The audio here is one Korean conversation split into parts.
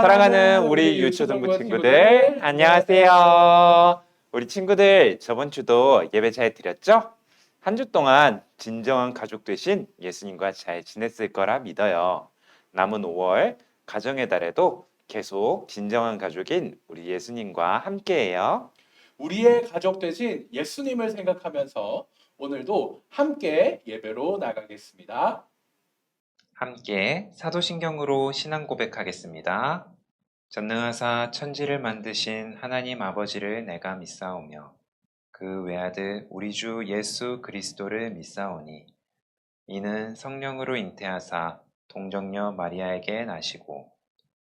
사랑하는 우리 유초등부 친구들, 안녕하세요. 우리 친구들, 저번 주도 예배 잘 드렸죠? 한 주 동안 진정한 가족 되신 예수님과 잘 지냈을 거라 믿어요. 남은 5월 가정의 달에도 계속 진정한 가족인 우리 예수님과 함께해요. 우리의 가족 되신 예수님을 생각하면서 오늘도 함께 예배로 나가겠습니다. 함께 사도신경으로 신앙 고백하겠습니다. 전능하사 천지를 만드신 하나님 아버지를 내가 믿사오며 그 외아들 우리 주 예수 그리스도를 믿사오니 이는 성령으로 잉태하사 동정녀 마리아에게 나시고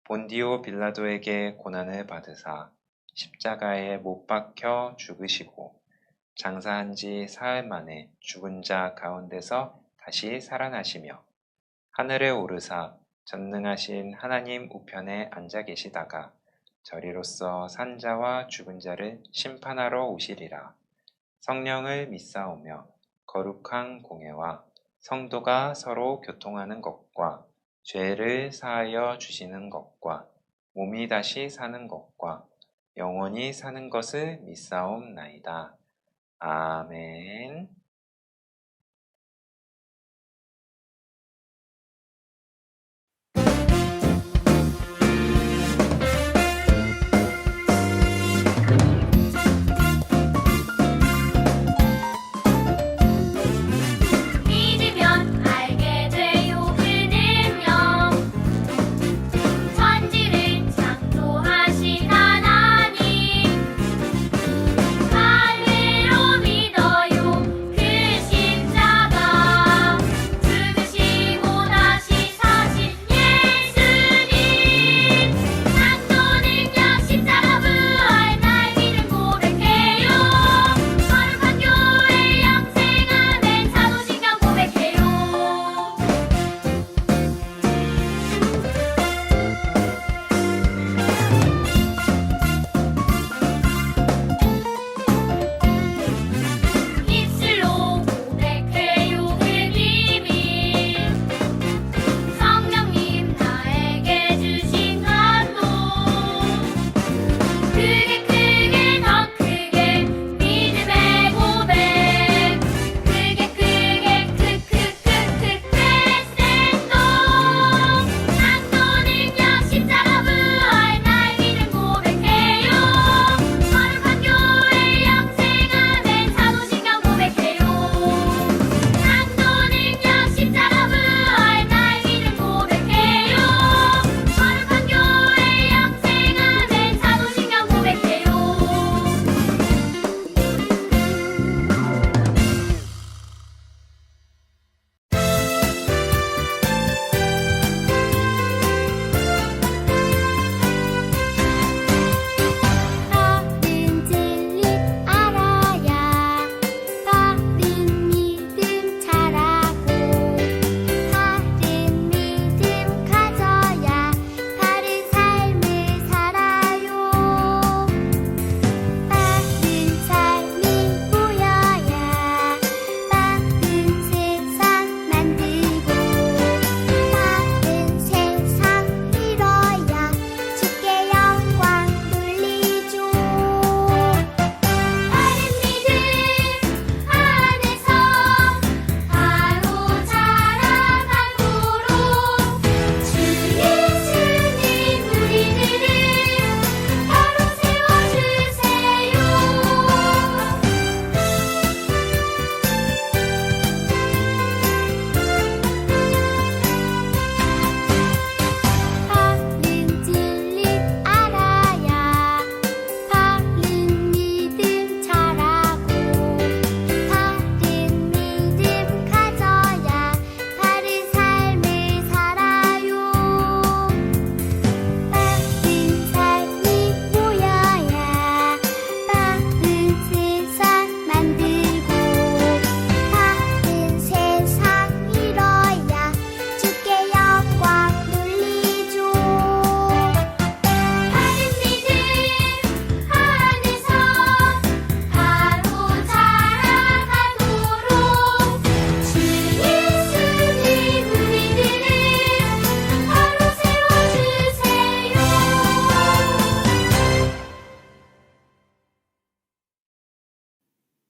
본디오 빌라도에게 고난을 받으사 십자가에 못 박혀 죽으시고 장사한 지 사흘 만에 죽은 자 가운데서 다시 살아나시며 하늘에 오르사 전능하신 하나님 우편에 앉아 계시다가 저리로서 산 자와 죽은 자를 심판하러 오시리라. 성령을 믿사오며 거룩한 공회와 성도가 서로 교통하는 것과 죄를 사하여 주시는 것과 몸이 다시 사는 것과 영원히 사는 것을 믿사옵나이다. 아멘. 믿으면 알게 돼요 그는요 천지를 창조하신 하나님 갈래로 믿어요 그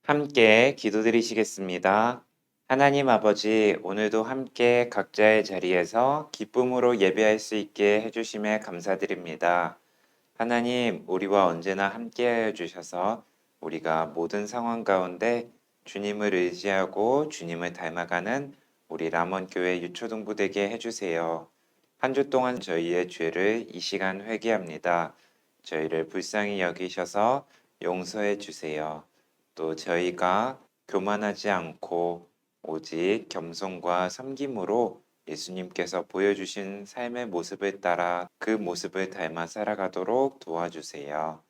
함께 기도드리시겠습니다. 하나님 아버지, 오늘도 함께 각자의 자리에서 기쁨으로 예배할 수 있게 해주심에 감사드립니다. 하나님, 우리와 언제나 함께하여 주셔서 우리가 모든 상황 가운데 주님을 의지하고 주님을 닮아가는 우리 람원교회 유초동부 되게 해주세요. 한 주 동안 저희의 죄를 이 시간 회개합니다. 저희를 불쌍히 여기셔서 용서해 주세요. 또 저희가 교만하지 않고 오직 겸손과 섬김으로 예수님께서 보여주신 삶의 모습을 따라 그 모습을 닮아 살아가도록 도와주세요.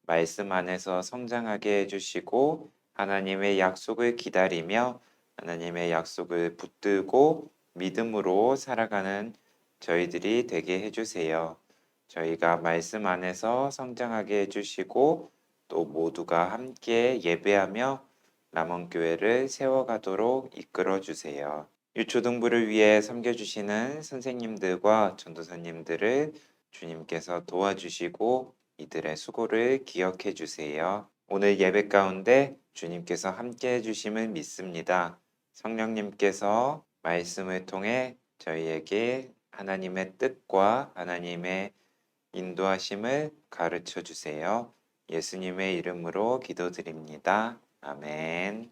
말씀 안에서 성장하게 해주시고 하나님의 약속을 기다리며 하나님의 약속을 붙들고 믿음으로 살아가는 저희들이 되게 해주세요. 저희가 말씀 안에서 성장하게 해주시고 또 모두가 함께 예배하며 남원교회를 세워가도록 이끌어 주세요. 유초등부를 위해 섬겨주시는 선생님들과 전도사님들을 주님께서 도와주시고 이들의 수고를 기억해 주세요. 오늘 예배 가운데 주님께서 함께 해주심을 믿습니다. 성령님께서 말씀을 통해 저희에게 하나님의 뜻과 하나님의 인도하심을 가르쳐 주세요. 예수님의 이름으로 기도드립니다. 아멘.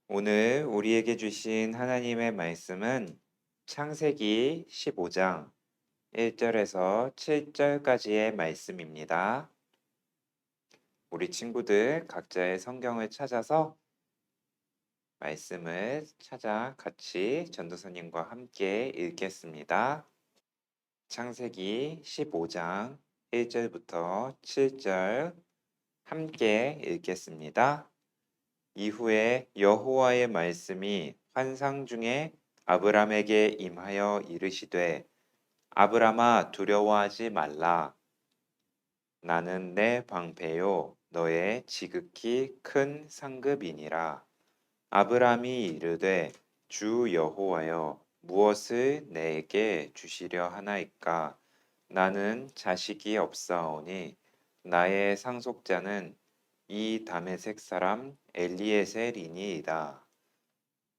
오늘 우리에게 주신 하나님의 말씀은 창세기 15장 1절에서 7절까지의 말씀입니다. 우리 친구들 각자의 성경을 찾아서 말씀을 찾아 같이 전도사님과 함께 읽겠습니다. 창세기 15장 1절부터 7절 함께 읽겠습니다. 이후에 여호와의 말씀이 환상 중에 아브람에게 임하여 이르시되 아브람아 두려워하지 말라. 나는 내 방패요 너의 지극히 큰 상급이니라. 아브람이 이르되 주 여호와여 무엇을 내게 주시려 하나이까? 나는 자식이 없사오니 나의 상속자는 이 다메섹 사람 엘리에셀이니이다.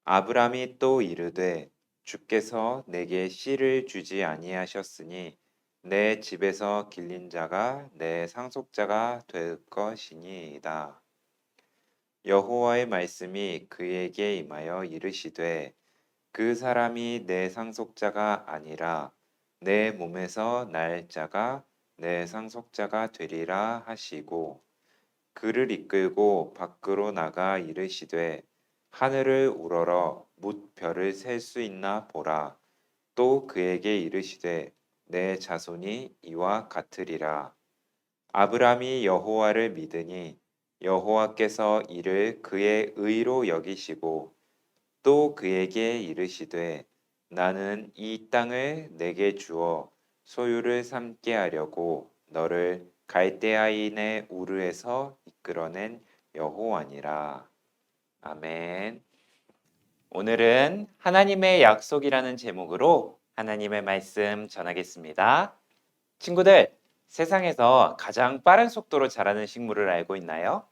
아브람이 또 이르되 주께서 내게 씨를 주지 아니하셨으니 내 집에서 길린 자가 내 상속자가 될 것이니이다. 여호와의 말씀이 그에게 임하여 이르시되 그 사람이 내 상속자가 아니라 내 몸에서 날 자가 내 상속자가 되리라 하시고 그를 이끌고 밖으로 나가 이르시되 하늘을 우러러 뭇 별을 셀 수 있나 보라. 또 그에게 이르시되 내 자손이 이와 같으리라. 아브람이 여호와를 믿으니 여호와께서 이를 그의 의로 여기시고 또 그에게 이르시되 나는 이 땅을 내게 주어 소유를 삼게 하려고 너를 갈대아인의 우르에서 이끌어낸 여호와니라. 아멘. 오늘은 하나님의 약속이라는 제목으로 하나님의 말씀 전하겠습니다. 친구들, 세상에서 가장 빠른 속도로 자라는 식물을 알고 있나요?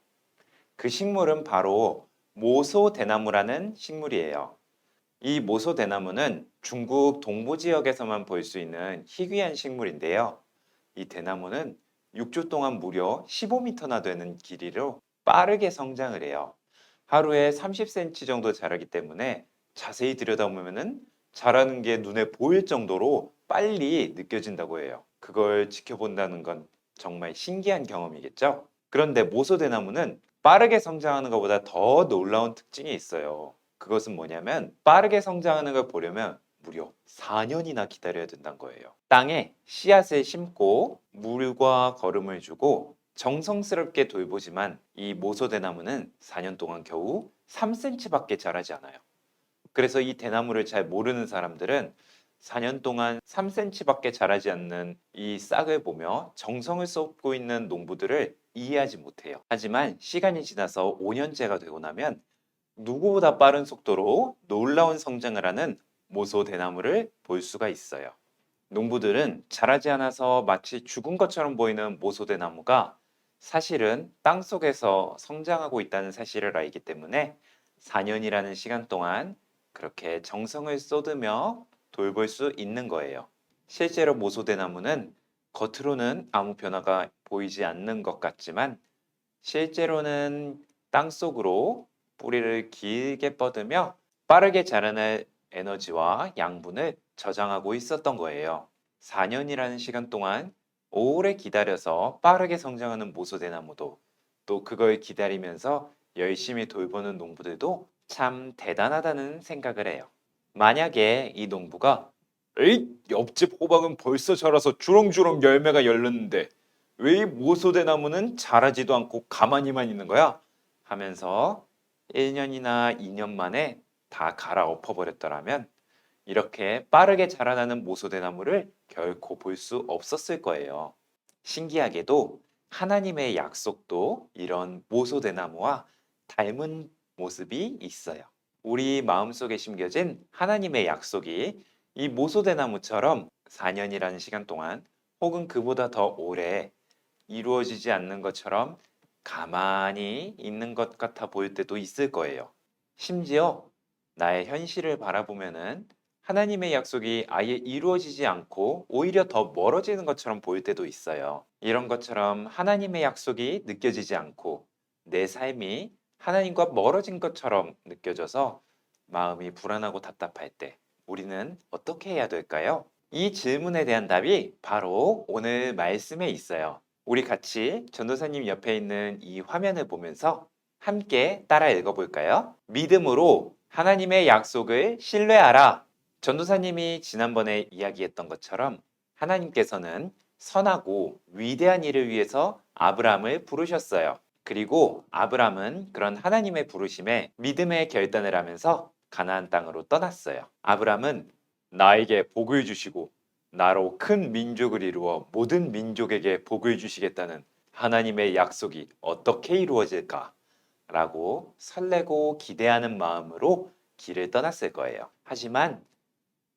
그 식물은 바로 모소대나무라는 식물이에요. 이 모소대나무는 중국 동부 지역에서만 볼 수 있는 희귀한 식물인데요. 이 대나무는 6주 동안 무려 15m나 되는 길이로 빠르게 성장을 해요. 하루에 30cm 정도 자라기 때문에 자세히 들여다보면 자라는 게 눈에 보일 정도로 빨리 느껴진다고 해요. 그걸 지켜본다는 건 정말 신기한 경험이겠죠? 그런데 모소대나무는 빠르게 성장하는 것보다 더 놀라운 특징이 있어요. 그것은 뭐냐면 빠르게 성장하는 걸 보려면 무려 4년이나 기다려야 된다는 거예요. 땅에 씨앗을 심고 물과 거름을 주고 정성스럽게 돌보지만 이 모소대나무는 4년 동안 겨우 3cm밖에 자라지 않아요. 그래서 이 대나무를 잘 모르는 사람들은 4년 동안 3cm밖에 자라지 않는 이 싹을 보며 정성을 쏟고 있는 농부들을 이해하지 못해요. 하지만 시간이 지나서 5년째가 되고 나면 누구보다 빠른 속도로 놀라운 성장을 하는 모소대나무를 볼 수가 있어요. 농부들은 자라지 않아서 마치 죽은 것처럼 보이는 모소대나무가 사실은 땅 속에서 성장하고 있다는 사실을 알기 때문에 4년이라는 시간 동안 그렇게 정성을 쏟으며 돌볼 수 있는 거예요. 실제로 모소대나무는 겉으로는 아무 변화가 보이지 않는 것 같지만 실제로는 땅 속으로 뿌리를 길게 뻗으며 빠르게 자라날 에너지와 양분을 저장하고 있었던 거예요. 4년이라는 시간 동안 오래 기다려서 빠르게 성장하는 모소대나무도 또 그걸 기다리면서 열심히 돌보는 농부들도 참 대단하다는 생각을 해요. 만약에 이 농부가 에이, 옆집 호박은 벌써 자라서 주렁주렁 열매가 열렸는데 왜 이 모소대나무는 자라지도 않고 가만히만 있는 거야? 하면서 1년이나 2년 만에 다 갈아엎어 버렸더라면 이렇게 빠르게 자라나는 모소대나무를 결코 볼 수 없었을 거예요. 신기하게도 하나님의 약속도 이런 모소대나무와 닮은 모습이 있어요. 우리 마음속에 심겨진 하나님의 약속이 이 모소대나무처럼 4년이라는 시간 동안 혹은 그보다 더 오래 이루어지지 않는 것처럼 가만히 있는 것 같아 보일 때도 있을 거예요. 심지어 나의 현실을 바라보면은 하나님의 약속이 아예 이루어지지 않고 오히려 더 멀어지는 것처럼 보일 때도 있어요. 이런 것처럼 하나님의 약속이 느껴지지 않고 내 삶이 하나님과 멀어진 것처럼 느껴져서 마음이 불안하고 답답할 때 우리는 어떻게 해야 될까요? 이 질문에 대한 답이 바로 오늘 말씀에 있어요. 우리 같이 전도사님 옆에 있는 이 화면을 보면서 함께 따라 읽어볼까요? 믿음으로 하나님의 약속을 신뢰하라. 전도사님이 지난번에 이야기했던 것처럼 하나님께서는 선하고 위대한 일을 위해서 아브라함을 부르셨어요. 그리고 아브라함은 그런 하나님의 부르심에 믿음의 결단을 하면서 가나안 땅으로 떠났어요. 아브라함은 나에게 복을 주시고 나로 큰 민족을 이루어 모든 민족에게 복을 주시겠다는 하나님의 약속이 어떻게 이루어질까? 라고 설레고 기대하는 마음으로 길을 떠났을 거예요. 하지만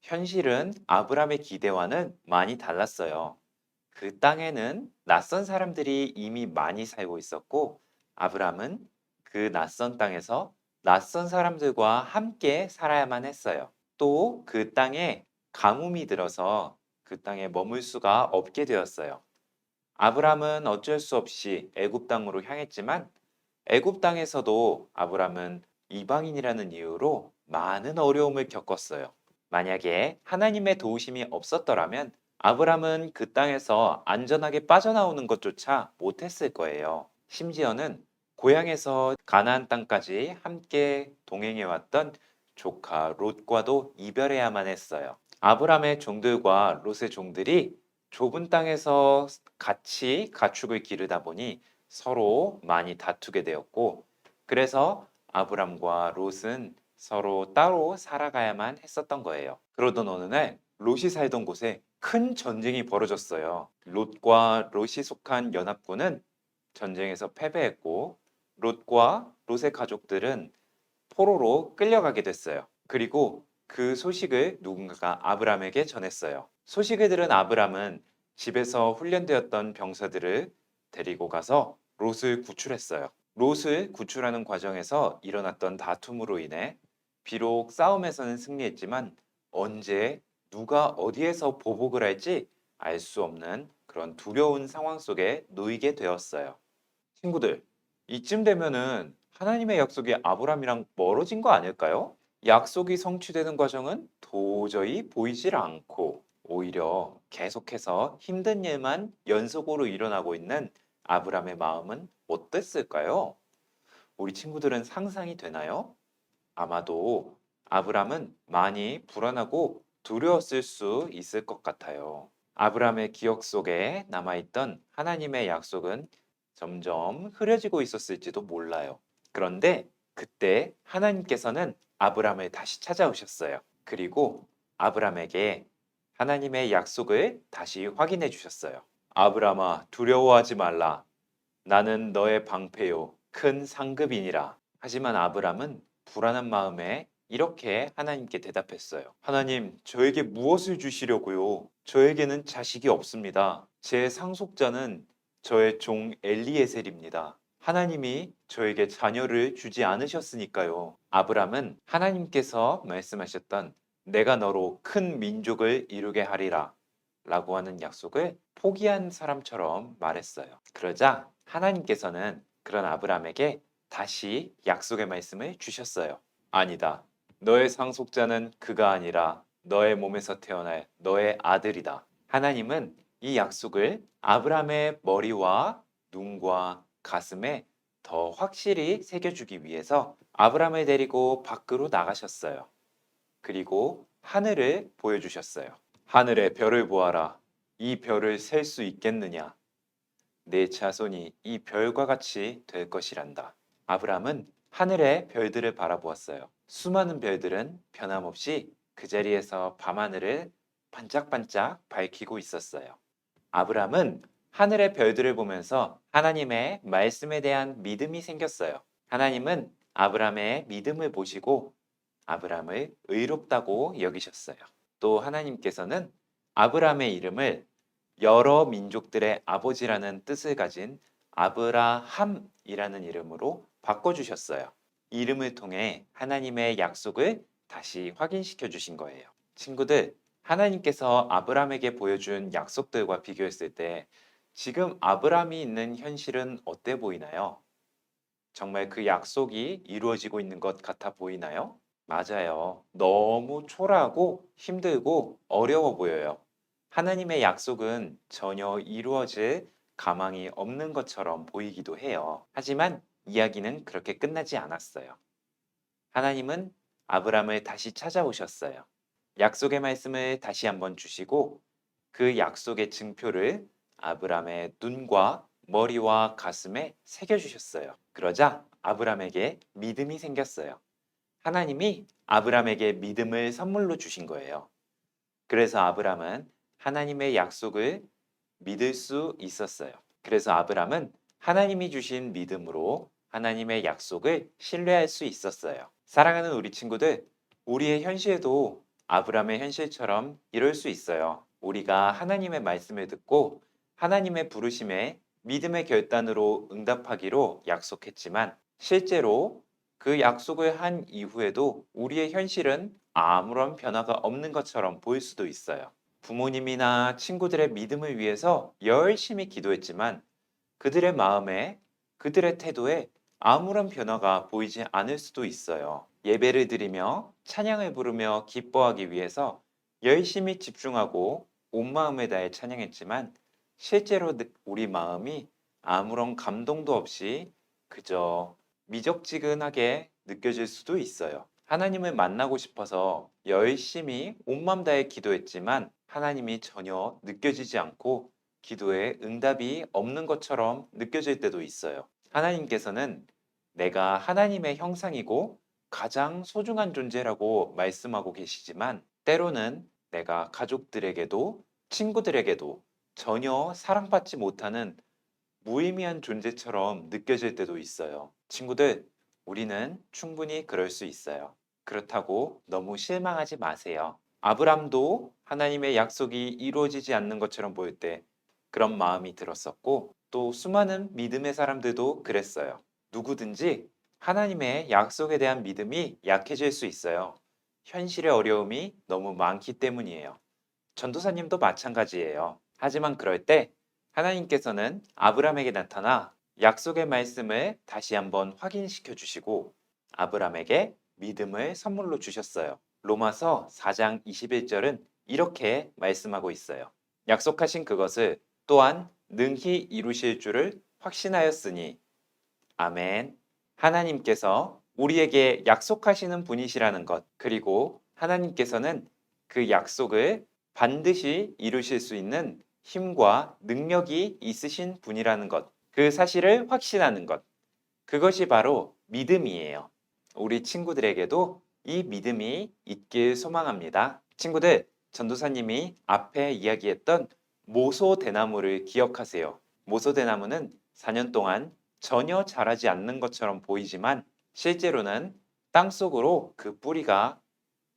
현실은 아브라함의 기대와는 많이 달랐어요. 그 땅에는 낯선 사람들이 이미 많이 살고 있었고 아브라함은 그 낯선 땅에서 낯선 사람들과 함께 살아야만 했어요. 또 그 땅에 가뭄이 들어서 그 땅에 머물 수가 없게 되었어요. 아브라함은 어쩔 수 없이 애굽 땅으로 향했지만 애굽 땅에서도 아브라함은 이방인이라는 이유로 많은 어려움을 겪었어요. 만약에 하나님의 도우심이 없었더라면 아브라함은 그 땅에서 안전하게 빠져나오는 것조차 못했을 거예요. 심지어는 고향에서 가나안 땅까지 함께 동행해왔던 조카 롯과도 이별해야만 했어요. 아브라함의 종들과 롯의 종들이 좁은 땅에서 같이 가축을 기르다 보니 서로 많이 다투게 되었고 그래서 아브람과 롯은 서로 따로 살아가야만 했었던 거예요. 그러던 어느 날 롯이 살던 곳에 큰 전쟁이 벌어졌어요. 롯이 속한 연합군은 전쟁에서 패배했고 롯과 롯의 가족들은 포로로 끌려가게 됐어요. 그리고 그 소식을 누군가가 아브람에게 전했어요. 소식을 들은 아브람은 집에서 훈련되었던 병사들을 데리고 가서 롯을 구출했어요. 롯을 구출하는 과정에서 일어났던 다툼으로 인해 비록 싸움에서는 승리했지만 언제 누가 어디에서 보복을 할지 알 수 없는 그런 두려운 상황 속에 놓이게 되었어요. 친구들, 이쯤 되면은 하나님의 약속이 아브람이랑 멀어진 거 아닐까요? 약속이 성취되는 과정은 도저히 보이질 않고 오히려 계속해서 힘든 일만 연속으로 일어나고 있는 아브람의 마음은 어땠을까요? 우리 친구들은 상상이 되나요? 아마도 아브람은 많이 불안하고 두려웠을 수 있을 것 같아요. 아브람의 기억 속에 남아있던 하나님의 약속은 점점 흐려지고 있었을지도 몰라요. 그런데 그때 하나님께서는 아브람을 다시 찾아오셨어요. 그리고 아브람에게 하나님의 약속을 다시 확인해 주셨어요. 아브람아, 두려워하지 말라. 나는 너의 방패요, 큰 상급이니라. 하지만 아브람은 불안한 마음에 이렇게 하나님께 대답했어요. 하나님, 저에게 무엇을 주시려고요? 저에게는 자식이 없습니다. 제 상속자는 저의 종 엘리에셀입니다. 하나님이 저에게 자녀를 주지 않으셨으니까요. 아브람은 하나님께서 말씀하셨던 내가 너로 큰 민족을 이루게 하리라 라고 하는 약속을 포기한 사람처럼 말했어요. 그러자 하나님께서는 그런 아브람에게 다시 약속의 말씀을 주셨어요. 아니다. 너의 상속자는 그가 아니라 너의 몸에서 태어날 너의 아들이다. 하나님은 이 약속을 아브람의 머리와 눈과 가슴에 더 확실히 새겨주기 위해서 아브람을 데리고 밖으로 나가셨어요. 그리고 하늘을 보여주셨어요. 하늘의 별을 보아라. 이 별을 셀 수 있겠느냐? 내 자손이 이 별과 같이 될 것이란다. 아브람은 하늘의 별들을 바라보았어요. 수많은 별들은 변함없이 그 자리에서 밤하늘을 반짝반짝 밝히고 있었어요. 아브람은 하늘의 별들을 보면서 하나님의 말씀에 대한 믿음이 생겼어요. 하나님은 아브람의 믿음을 보시고 아브람을 의롭다고 여기셨어요. 또 하나님께서는 아브람의 이름을 여러 민족들의 아버지라는 뜻을 가진 아브라함이라는 이름으로 바꿔주셨어요. 이름을 통해 하나님의 약속을 다시 확인시켜 주신 거예요. 친구들, 하나님께서 아브람에게 보여준 약속들과 비교했을 때 지금 아브람이 있는 현실은 어때 보이나요? 정말 그 약속이 이루어지고 있는 것 같아 보이나요? 맞아요. 너무 초라하고 힘들고 어려워 보여요. 하나님의 약속은 전혀 이루어질 가망이 없는 것처럼 보이기도 해요. 하지만 이야기는 그렇게 끝나지 않았어요. 하나님은 아브람을 다시 찾아오셨어요. 약속의 말씀을 다시 한번 주시고 그 약속의 증표를 아브람의 눈과 머리와 가슴에 새겨주셨어요. 그러자 아브람에게 믿음이 생겼어요. 하나님이 아브람에게 믿음을 선물로 주신 거예요. 그래서 아브람은 하나님의 약속을 믿을 수 있었어요. 그래서 아브람은 하나님이 주신 믿음으로 하나님의 약속을 신뢰할 수 있었어요. 사랑하는 우리 친구들, 우리의 현실도 아브람의 현실처럼 이럴 수 있어요. 우리가 하나님의 말씀을 듣고 하나님의 부르심에 믿음의 결단으로 응답하기로 약속했지만 실제로 그 약속을 한 이후에도 우리의 현실은 아무런 변화가 없는 것처럼 보일 수도 있어요. 부모님이나 친구들의 믿음을 위해서 열심히 기도했지만 그들의 마음에, 그들의 태도에 아무런 변화가 보이지 않을 수도 있어요. 예배를 드리며 찬양을 부르며 기뻐하기 위해서 열심히 집중하고 온 마음을 다해 찬양했지만 실제로 우리 마음이 아무런 감동도 없이 그저 미적지근하게 느껴질 수도 있어요. 하나님을 만나고 싶어서 열심히 온 마음 다해 기도했지만 하나님이 전혀 느껴지지 않고 기도에 응답이 없는 것처럼 느껴질 때도 있어요. 하나님께서는 내가 하나님의 형상이고 가장 소중한 존재라고 말씀하고 계시지만 때로는 내가 가족들에게도 친구들에게도 전혀 사랑받지 못하는 무의미한 존재처럼 느껴질 때도 있어요. 친구들, 우리는 충분히 그럴 수 있어요. 그렇다고 너무 실망하지 마세요. 아브람도 하나님의 약속이 이루어지지 않는 것처럼 보일 때 그런 마음이 들었었고 또 수많은 믿음의 사람들도 그랬어요. 누구든지 하나님의 약속에 대한 믿음이 약해질 수 있어요. 현실의 어려움이 너무 많기 때문이에요. 전도사님도 마찬가지예요. 하지만 그럴 때 하나님께서는 아브람에게 나타나 약속의 말씀을 다시 한번 확인시켜 주시고 아브람에게 믿음을 선물로 주셨어요. 로마서 4장 21절은 이렇게 말씀하고 있어요. 약속하신 그것을 또한 능히 이루실 줄을 확신하였으니 아멘. 하나님께서 우리에게 약속하시는 분이시라는 것, 그리고 하나님께서는 그 약속을 반드시 이루실 수 있는 힘과 능력이 있으신 분이라는 것, 그 사실을 확신하는 것, 그것이 바로 믿음이에요. 우리 친구들에게도 이 믿음이 있길 소망합니다. 친구들, 전도사님이 앞에 이야기했던 모소대나무를 기억하세요. 모소대나무는 4년 동안 전혀 자라지 않는 것처럼 보이지만 실제로는 땅속으로 그 뿌리가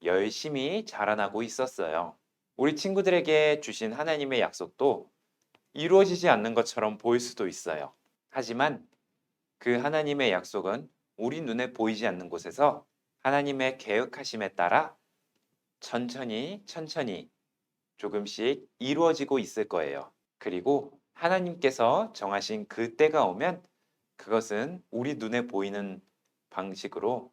열심히 자라나고 있었어요. 우리 친구들에게 주신 하나님의 약속도 이루어지지 않는 것처럼 보일 수도 있어요. 하지만 그 하나님의 약속은 우리 눈에 보이지 않는 곳에서 하나님의 계획하심에 따라 천천히 조금씩 이루어지고 있을 거예요. 그리고 하나님께서 정하신 그 때가 오면 그것은 우리 눈에 보이는 방식으로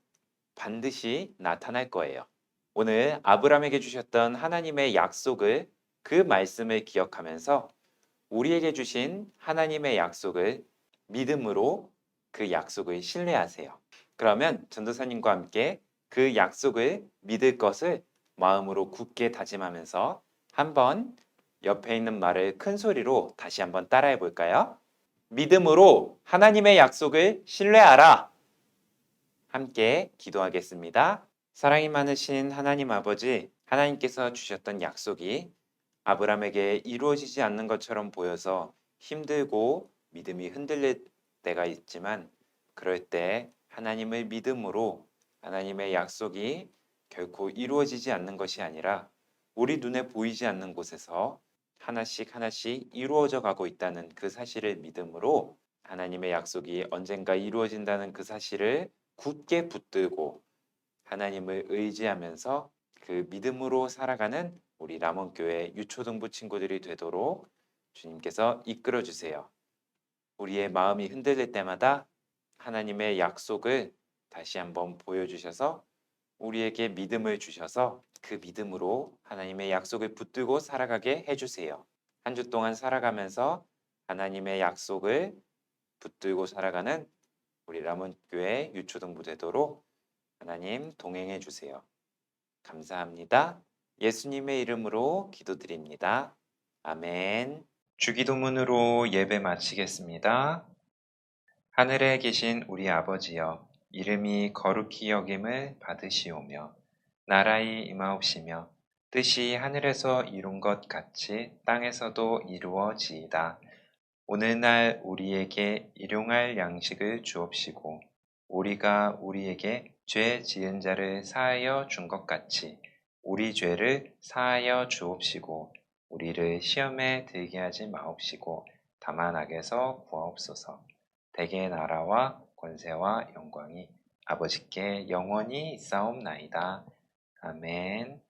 반드시 나타날 거예요. 오늘 아브라함에게 주셨던 하나님의 약속을, 그 말씀을 기억하면서 우리에게 주신 하나님의 약속을 믿음으로 그 약속을 신뢰하세요. 그러면 전도사님과 함께 그 약속을 믿을 것을 마음으로 굳게 다짐하면서 한번 옆에 있는 말을 큰 소리로 다시 한번 따라해 볼까요? 믿음으로 하나님의 약속을 신뢰하라. 함께 기도하겠습니다. 사랑이 많으신 하나님 아버지, 하나님께서 주셨던 약속이 아브라함에게 이루어지지 않는 것처럼 보여서 힘들고 믿음이 흔들릴 때가 있지만, 그럴 때 하나님을 믿음으로 하나님의 약속이 결코 이루어지지 않는 것이 아니라 우리 눈에 보이지 않는 곳에서 하나씩 이루어져 가고 있다는 그 사실을 믿음으로 하나님의 약속이 언젠가 이루어진다는 그 사실을 굳게 붙들고 하나님을 의지하면서 그 믿음으로 살아가는 우리 람원교회 유초등부 친구들이 되도록 주님께서 이끌어 주세요. 우리의 마음이 흔들릴 때마다 하나님의 약속을 다시 한번 보여주셔서 우리에게 믿음을 주셔서 그 믿음으로 하나님의 약속을 붙들고 살아가게 해주세요. 한 주 동안 살아가면서 하나님의 약속을 붙들고 살아가는 우리 람원교회 유초등부 되도록 하나님 동행해 주세요. 감사합니다. 예수님의 이름으로 기도드립니다. 아멘. 주기도문으로 예배 마치겠습니다. 하늘에 계신 우리 아버지여, 이름이 거룩히 여김을 받으시오며 나라의 임하옵시며 뜻이 하늘에서 이룬 것 같이 땅에서도 이루어지이다. 오늘날 우리에게 일용할 양식을 주옵시고 우리가 우리에게 죄 지은 자를 사하여 준 것 같이 우리 죄를 사하여 주옵시고 우리를 시험에 들게 하지 마옵시고 다만 악에서 구하옵소서. 대개 나라와 권세와 영광이 아버지께 영원히 있사옵나이다. 아멘.